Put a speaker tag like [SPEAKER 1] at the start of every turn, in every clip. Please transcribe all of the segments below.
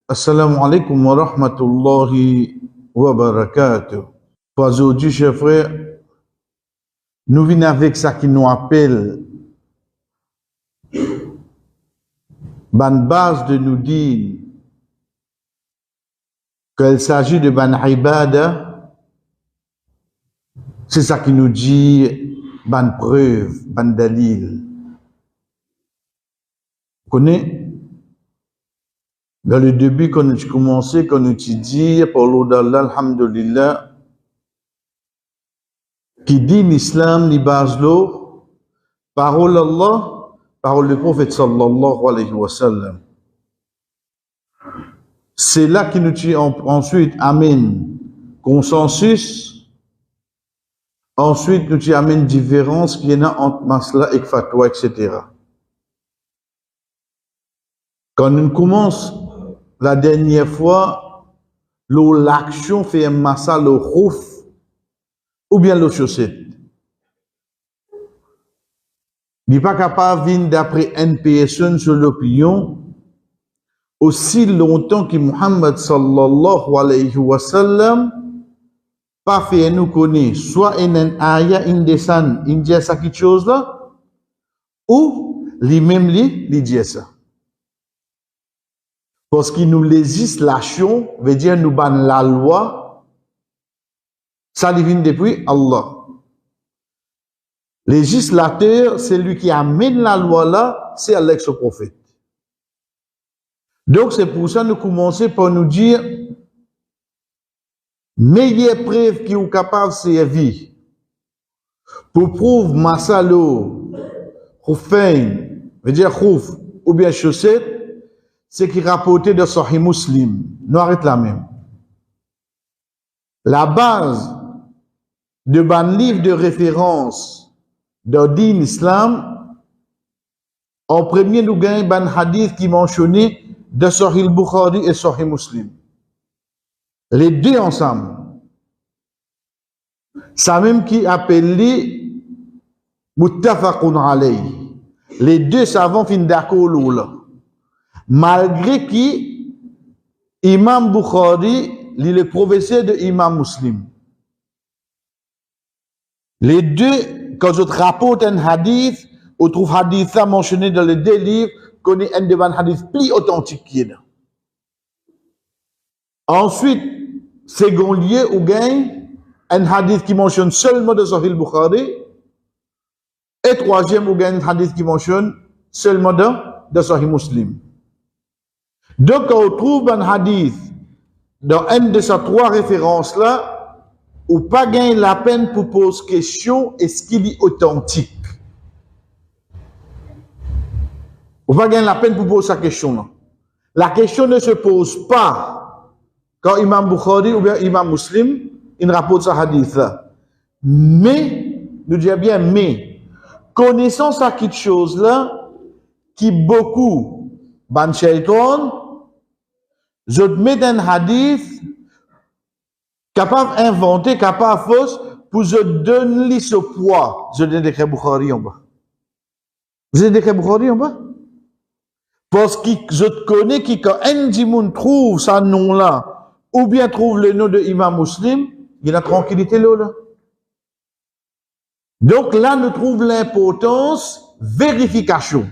[SPEAKER 1] Assalamu alaikum wa rahmatullahi wa barakatuh. Aujourd'hui, chers frères, nous venons avec ça qui nous appelle ban base de nous dire qu'il s'agit de ban ibada. C'est ça qui nous dit ban preuve, ban dalil. Vous connaissez? Dans le début, quand nous commençons, quand nous dit, pour l'eau d'Allah, alhamdulillah, qui dit l'islam, li base l'eau, parole Allah, parole du prophète sallallahu alayhi wa sallam. C'est là qui nous dit ensuite, amène consensus, ensuite nous dit amène différence qui y a entre masla et fatwa, etc. Quand nous commençons, la dernière fois, l'action fait un massa, le rouf, ou bien le chaussette. Il n'est pas capable de venir d'après une personne sur l'opinion, aussi longtemps que Muhammad sallallahu alayhi wa sallam, pas fait nous connaître, soit une aya, une descend, une dit ça quelque chose là, ou lui-même lui dit ça. Parce que nous législation, veut dire nous ban la loi, ça vient depuis Allah. Législateur, c'est lui qui amène la loi là, c'est Allah le prophète. Donc c'est pour ça que nous commençons par nous dire, meilleure preuve qui est capable de servir pour prouver masalo, khoufain, veut dire khouf, ou bien chaussette, c'est qui rapporté de Sahih Muslim. Nous arrêtons là même. La base de ban livre de référence de din islam, en premier nous gagnons ban hadith qui mentionné de Sahih Bukhari et Sahih Muslim. Les deux ensemble. Ça même qui appelle muttafaqun alayhi. Les deux savants fin d'accord là. Malgré qui Imam Bukhari, il est le professeur de Imam Muslim. Les deux, quand je rapporte un hadith, on trouve hadith ça mentionné dans les deux livres, qu'on est un des hadiths plus authentiques qui est là. Ensuite, second lieu, on gagne un hadith qui mentionne seulement de Sahih Bukhari. Et troisième, on gagne un hadith qui mentionne seulement de Sahih Muslim. Donc, quand on trouve un hadith dans une de ces trois références-là, ou pas gagner la peine pour poser question, est-ce qu'il est authentique? Ou pas gagner la peine pour poser sa question-là. La question ne se pose pas quand Imam Bukhari ou bien Imam Muslim, il rapporte ce hadith-là. Mais, nous disons bien, mais, connaissant ça quelque chose-là, qui beaucoup, ban shaitan, je mets un hadith capable d'inventer, capable fausse, pour je donner ce poids. Je donne des Bukhari en bas. Vous avez des Bukhari en bas? Parce que je connais que quand un dimoun trouve ce nom-là, ou bien trouve le nom de Imam Muslim, il y a la tranquillité là. Donc là, nous trouvons l'importance vérification.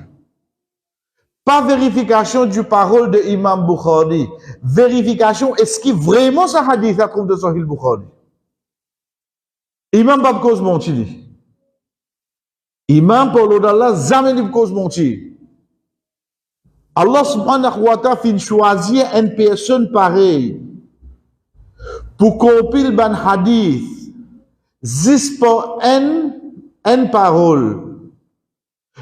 [SPEAKER 1] Pas vérification du parole de Imam Bukhari. Vérification, est-ce qu'il vraiment ce hadith a trouvé de Sahih Bukhari? Imam pas cause menti. Imam pour l'Odallah, jamais ne cause menti. Allah subhanahu wa ta'ala fin choisir une personne pareille pour compiler ban hadith, juste pour une parole.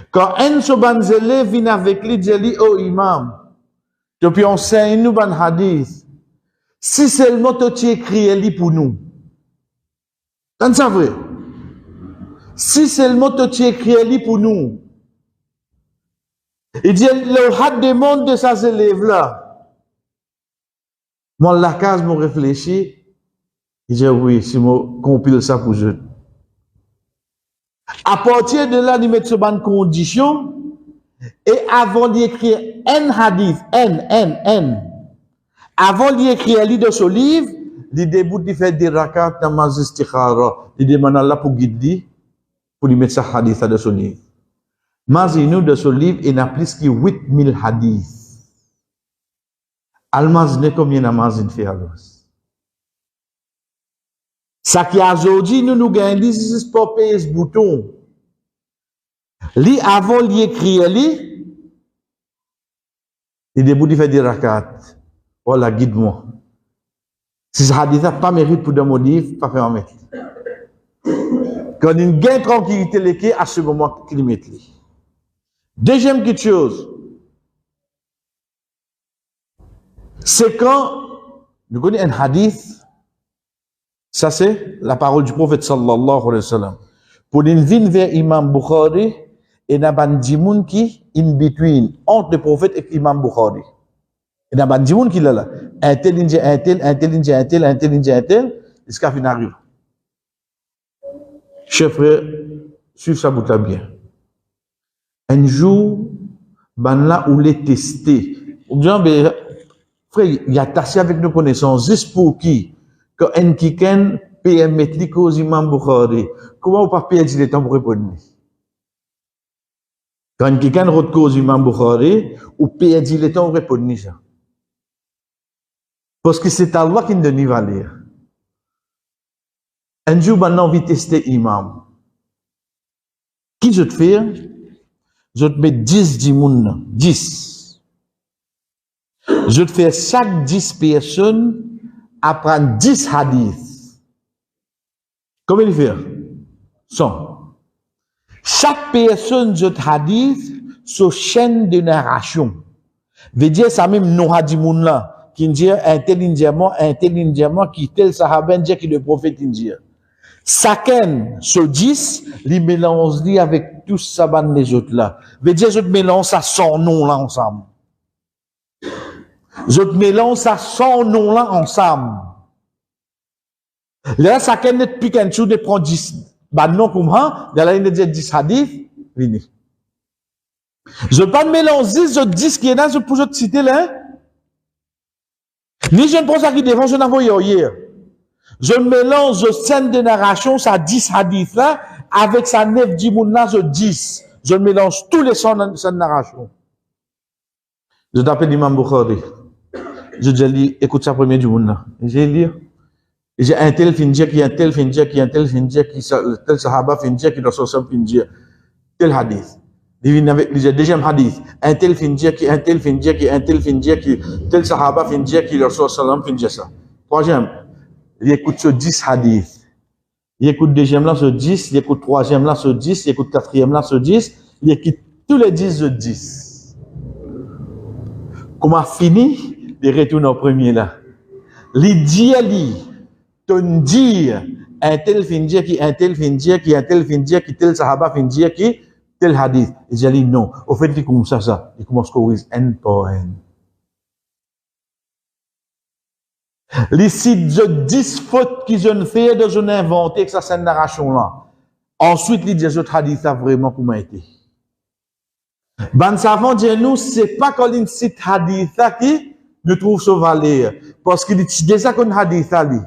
[SPEAKER 1] Quand un sobanzele vient avec lui, dit oh imam, depuis on enseigne nous ban hadith. Si seulement tu écris pour nous. C'est vrai. Si seulement tu écris pour nous. Il dit le had demande de ces élèves là. Moi la case me réfléchit. Il dit oui, si je compile ça pour je. À partir de là, il met sur bonne condition, et avant d'écrire un hadith, avant d'écrire dans ce livre, il début de faire des rakats namaz istikhara. Il demande Allah pour guider, pour lui mettre sa hadith dans ce livre. Mazinu de ce livre, il y a plus que 8000 hadiths. Al-Mazine combien namaz fait alors? Ça qui a aujourd'hui, nous gagnons 10 pour payer ce bouton. Li avant d'écrire, il début de faire des rakats. Voilà, guide-moi. Si ce hadith n'a pas mérite pour mon livre, pas faire en mettre. Quand il gagne tranquillité, à ce moment qu'il met. Deuxième quelque chose, c'est quand nous connaissons un hadith, ça c'est la parole du prophète sallallahu alayhi wa sallam. Pour une vie vers Imam Bukhari, et n'a pas de monde qui in between entre le prophète et Imam Bukhari. Il n'y a pas de monde qui est là. Un tel, jusqu'à fin arrive. Chers frères, suivez ça bout là bien. Un jour, ben là où les testé. Frère, il y a tassé avec nos connaissances, juste pour qui? Quand un kiken peut mettre les causes Imam Bukhari, comment on peut perdre le temps pour répondre? Quand un kiken rote cause Imam Bukhari, ou perd le temps pour répondre ça. Parce que c'est Allah qui nous donne valeur. Un jour, maintenant, on va tester Imam. Qui je te fais? Je te mets 10 dimoun. 10. Je te fais chaque 10 personnes apprendre 10 hadiths. Comment il fait? 100. Chaque personne, je te hadith, sur chaîne de narration. Veut dire, ça même, non hadimoun là. Qui dit un tel indiamant, qui tel sahaba indien, qui le prophète indien. Chacun, ce 10, les mélange avec tous saban les autres là. Veut dire, je mélange ça sans nom là ensemble. Je mélange ça sans nom là ensemble. Là, chacun n'est plus qu'un chose de prendre 10, bah non comme ça, dans la ligne de 10 hadiths, vini. Je pas mélanger 10, je 10 qui est là, je peux te citer là. Ni je ne pense à qui devant, je n'en vois hier. Je mélange scène de narration, ça 10 hadiths là, avec sa 9 dimoun là, je 10. Je mélange tous les scènes de narration. Je t'appelle Imam Bukhari. Je dis, écoute ça premier dimoun là. J'ai lu. J'ai un tel findia qui un tel findia qui un tel findia qui tel sahaba findia qui doit sortir findia. Tel hadith. Divine avec le deuxième hadith. Un tel findia qui un tel findia qui un tel findia qui tel sahaba findia qui leur salam findia ça. Troisième, il écoute ce 10 hadith. Il écoute deuxième là ce 10, il écoute troisième là ce 10, il écoute quatrième là ce 10, il écoute tous les 10 ce 10. Comment fini? Il retourne au premier là. L'idéal, ton dire un tel findia qui un tel findia qui un tel findia qui tel sahaba findia qui tel hadith. Et j'ai dit non. Au fait, il commence ça. Il commence avec un point. Les sites de 10 fautes qu'ils ont fait, ils ont inventé que ça, c'est une narration là. Ensuite, les 10 autres hadiths, ça vraiment comment été. Ben, savant dire nous, c'est pas quand une site hadith qui nous trouve ce valeur. Parce qu'il est déjà qu'on hadith ali.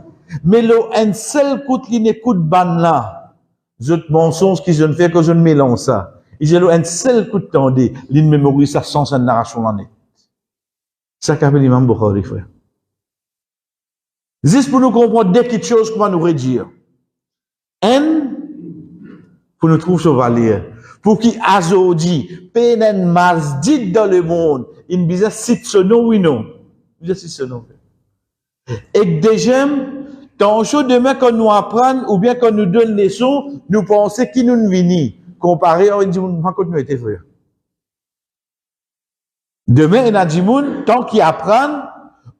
[SPEAKER 1] Mais le, un seul coup, il n'écoute ban là. Je te mensonge qu'ils ont fait que je ne mélange ça. J'ai un seul coup de temps, il mémorise ça sans une narration là net. Ça qu'appelle l'imam Bukhari, frère. Juste pour nous comprendre des petites choses qu'on va nous redire. Un, pour nous trouver ce valeur. Pour qui aujourd'hui, penen masjid dans le monde, il bizarre cite ce nom ou non. Il cite ce nom. Et deuxième, tant chaud demain quand nous apprenons, ou bien quand nous donne les sons, nous pensons qui nous vini. Comparé à une dimoun, quand nous étions frères. Demain, il y a des gens, tant qu'ils apprennent,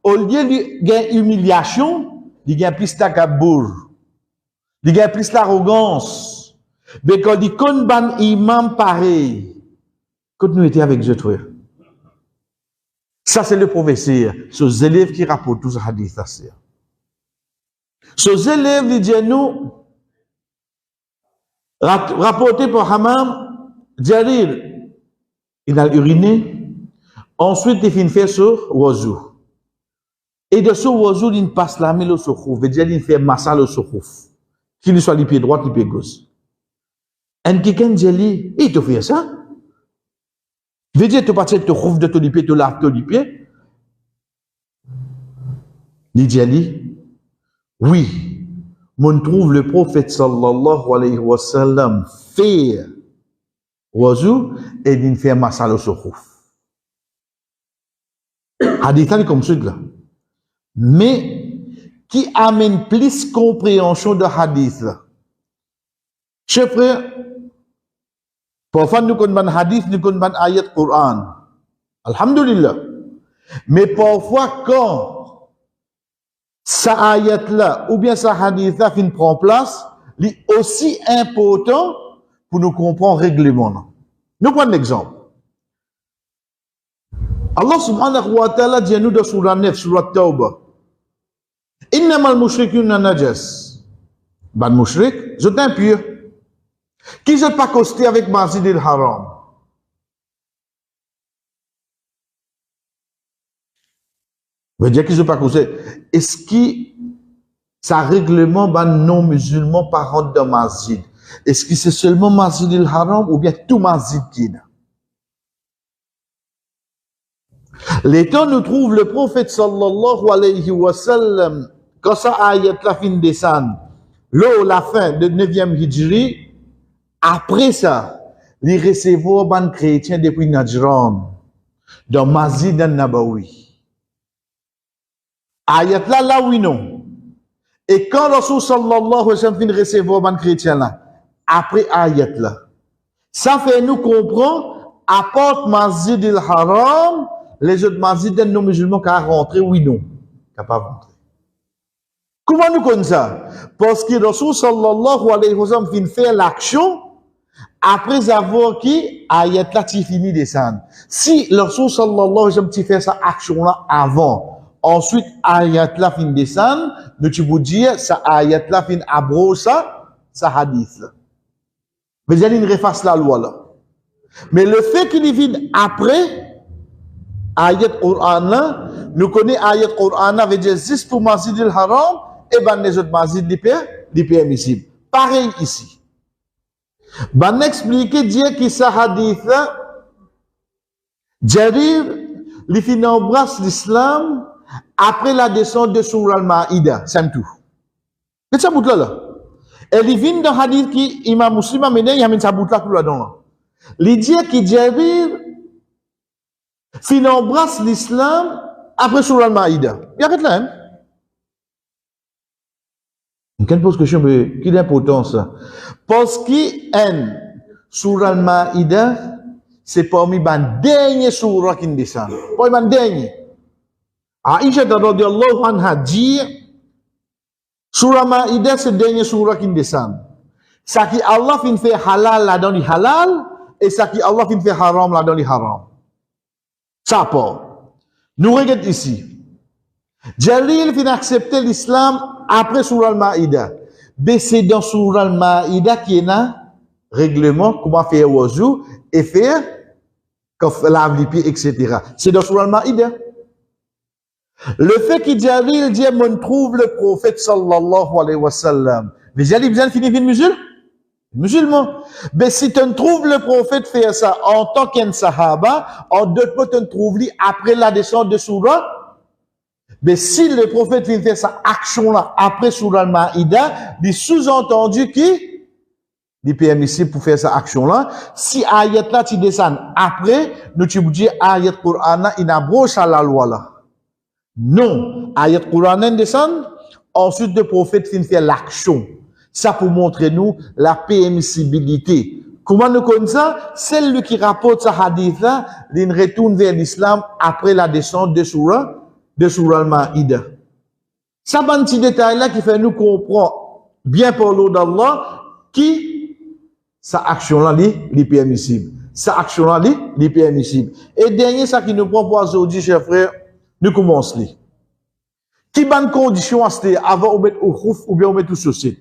[SPEAKER 1] au lieu de gagner humiliation, il gagne plus takabour. Il gagne plus l'arrogance. Mais quand il connaît ban imam pareil, quand nous étions avec eux, frères. Ça, c'est le professeur. Ces élèves qui rapportent tous les hadiths. Ces élèves, ils disent nous, rapporté par Hammam, Jarir, il a uriné, ensuite il finit faire sur Wazou. Et de ce oiseau, il passe la main au soukhouf. Veut dire, il fait massage au soukhouf. Qu'il soit les pieds droits, les pieds gauches. Et quelqu'un dit, il te fait ça? Veut dire, tu passes te rouvre de ton pied, tu laves ton pied. Il dit, oui, on trouve le prophète sallallahu alayhi wa sallam faire oiseau et il fait massage au soukhouf. Hadith est comme ça là. Mais qui amène plus compréhension de hadith là. Chers frères, parfois nous connaissons hadith, nous connaissons ayat Coran. Alhamdulillah. Mais parfois quand sa ayat là ou bien sa hadith là fin prend place, c'est aussi important pour nous comprendre le règlement. Nous prenons un exemple. Allah subhanahu wa ta'ala dit à nous dans surah 9, surah Tawbah. Innamal mushrikuna najas. Ban mushrik, je t'impure. Qui ne pas costé avec Masjid al-Haram? Veut dire qu'ils ne pas costé. Est-ce que ça règlement ban non-musulmans par rentrer dans Masjid? Est-ce que c'est seulement Masjid al-Haram ou bien tout Masjid qui est là? Les temps nous trouve le prophète sallallahu alayhi wa sallam, quand ça ayat la fin descend, là la fin de 9e hijri, après ça, les recevoir ban chrétiens depuis Najran, dans Masjid al-Nabawi. Ayat là oui non. Et quand Rasul sallallahu alayhi wa sallam fin recevoir ban chrétiens là, après ayat là, ça fait nous comprendre, apporte Masjid al-Haram, les autres masjids non musulmans qui ont rentré, oui, non. Capable de rentrer. Comment nous connaissons ça? Parce que Rasul sallallahu alayhi wa sallam fin faire l'action après avoir qui ayat là qui fini descendre. Si Rasul sallallahu alayhi wa sallam fait cette action là avant, ensuite ayat là fin descendre, nous tu vous dire ça ayat là fin abroge ça hadith là. Mais il refasse la loi là. Mais le fait qu'il vienne après ayat Qur'an là, nous connaissons ayat Qur'an là, veut dire juste pour Masjid al-Haram, et ben les autres masjid les permissibles. Pareil ici. Ben expliquer dire que ça hadith là, Jarir, les fin embrasse l'islam après la descente de Surah Al-Ma'idah, c'est tout. C'est ça bout là. Et les vient dans hadith qui Imam Muslim a mené, il y a mis ça bout là tout là-dedans. Il dit que Jarir fin embrasse l'islam après Surah Al-Ma'idah. Il y a là, hein? Quelle pose question, mais quelle importance ça? Parce que Surah Al-Ma'idah, c'est parmi les derniers surahs qui descendent. Parmi les derniers. Aïcha radhiyallahu anha dit, Surah Al-Ma'idah, c'est le dernier surah qui descend. Ça qui Allah fin fait halal là dans les halal, et ça qui Allah fin fait haram là dans les haram. Ça part. Nous regardons ici. Jalil fin accepter l'islam après Surah Al-Ma'idah. Mais c'est dans Surah Al-Ma'idah qui est un règlement, comment faire wazou et faire laver les pieds, etc. C'est dans Surah Al-Ma'idah. Le fait que Jalil dit, on trouve le prophète sallallahu alayhi wa sallam. Mais Jalil bien fini musulman. Mais si tu trouves le prophète faire ça en tant qu'un sahaba, en deux fois tu trouves lui après la descente de Surah, mais si le prophète vient faire cette action-là après Surah Al-Ma'idah, il sous-entendu qu'il est permissible pour faire cette action-là. Si ayat-là tu descends après, nous tu dis ayat Qur'an il abroge la loi là. Non, ayat Qur'an descend, ensuite le prophète vient faire l'action. Ça pour montrer nous la permissibilité. Comment nous connaissons ça? Celle qui rapporte ce hadith-là, il retourne vers l'islam après la descente de Surah Al-Ma'idah. Ça, c'est un petit détail-là qui fait nous comprendre bien par l'eau d'Allah qui, sa action-là, est permissible. Sa action-là, est permissible. Et dernier, ça qui nous prend pour aujourd'hui, chers frères, nous commençons. Qui bonne condition à ce avant de mettre au khouf ou bien de mettre au société?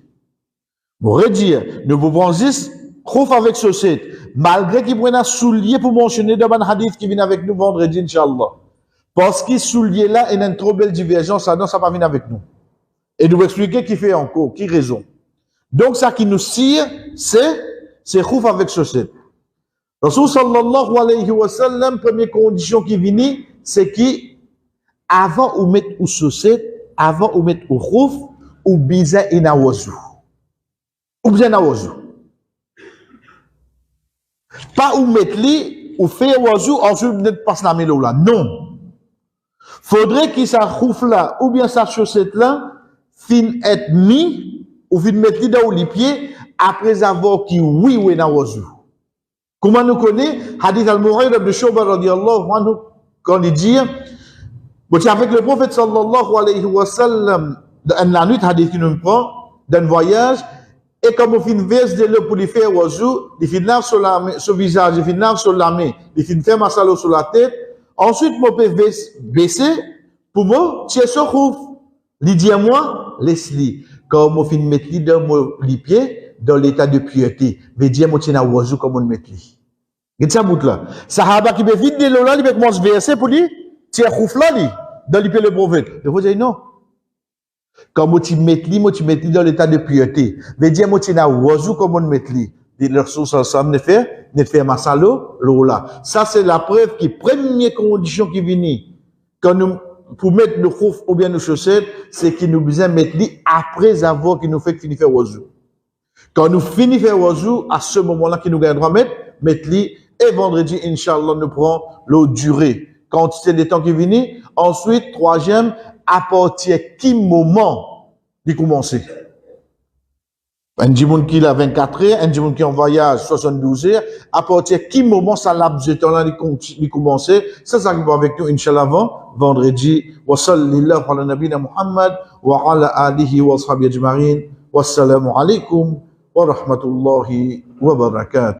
[SPEAKER 1] Pour redire, nous pouvons juste khouf avec société, malgré qu'il prenne un soulier pour mentionner dans un hadith qui vient avec nous vendredi, Inch'Allah. Parce qu'il soulier là, il y a une trop belle divergence, ça ne va pas venir avec nous. Et nous expliquer qui fait encore, qui raison. Donc, ça qui nous sire, c'est khouf avec chaussette. Rasul sallallahu alayhi wa sallam, première condition qui vient, c'est qui, avant ou mettre ou chaussette, avant ou mettre ou khouf, ou biza ina wazou. Ou bien na wazou. Pas ou mettre li, ou faire wazou, ensuite n'être pas la mélo là. Non. Faudrait qu'il sa khouf là, ou bien sa chaussette là, fin être mis, ou fin mettre li dans les pieds, après avoir qui oui ou na wazou. Comment nous connaît? Hadith al-Mughira de Shu'bah radiyallahu anhu, quand il dit, avec le prophète sallallahu alayhi wa sallam, dans la nuit, hadith qui nous prend, dans un voyage, et comme on fait une verse de l'eau pour lui faire wazou, il fait lave sur la main, sur le visage, il fait lave sur la main, il fait faire masalo sur la tête, ensuite, moi, je peux baisser, pour moi, tiens sur khouf. Il dit à moi, laisse-le. Quand on fait mettre dans les pieds, dans l'état de piété, veut dire, moi, tiens à wazou, comme on met li. Vous ça bout là. Sahaba qui veut vite de l'eau là, il veut commencer à verser pour lui, tiens khouf là, dans les pieds le prophète. Il faut dire non. Quand moi tu mets li dans l'état de piété. Veut dire moi tu na wazou comme on met li. Dit leur source ensemble ne fait masalo l'eau là. Ça c'est la preuve qui première condition qui vient quand nous pour mettre le khouf ou bien nos chaussettes, c'est qu'il nous besoin mettre li après avoir qu'il nous fait finir faire wazou. Quand nous finissons faire wazou, à ce moment-là qu'il nous gagne droit mettre li et vendredi inchallah nous prend l'eau durée. Quand c'est des temps qui viennent, ensuite troisième à partir qui moment d'y commencer. Un djimoun qui a 24 heures, un djimoun qui en voyage 72 heures, à partir qui moment ça l'a de temps là d'y commencer, ça arrive avec nous, Inch'Allah, vendredi. Wa sallallahu ala nabina Muhammad, wa ala alihi wa ashabi ajma'in, wassalamu alaikum, wa rahmatullahi wa barakatuh.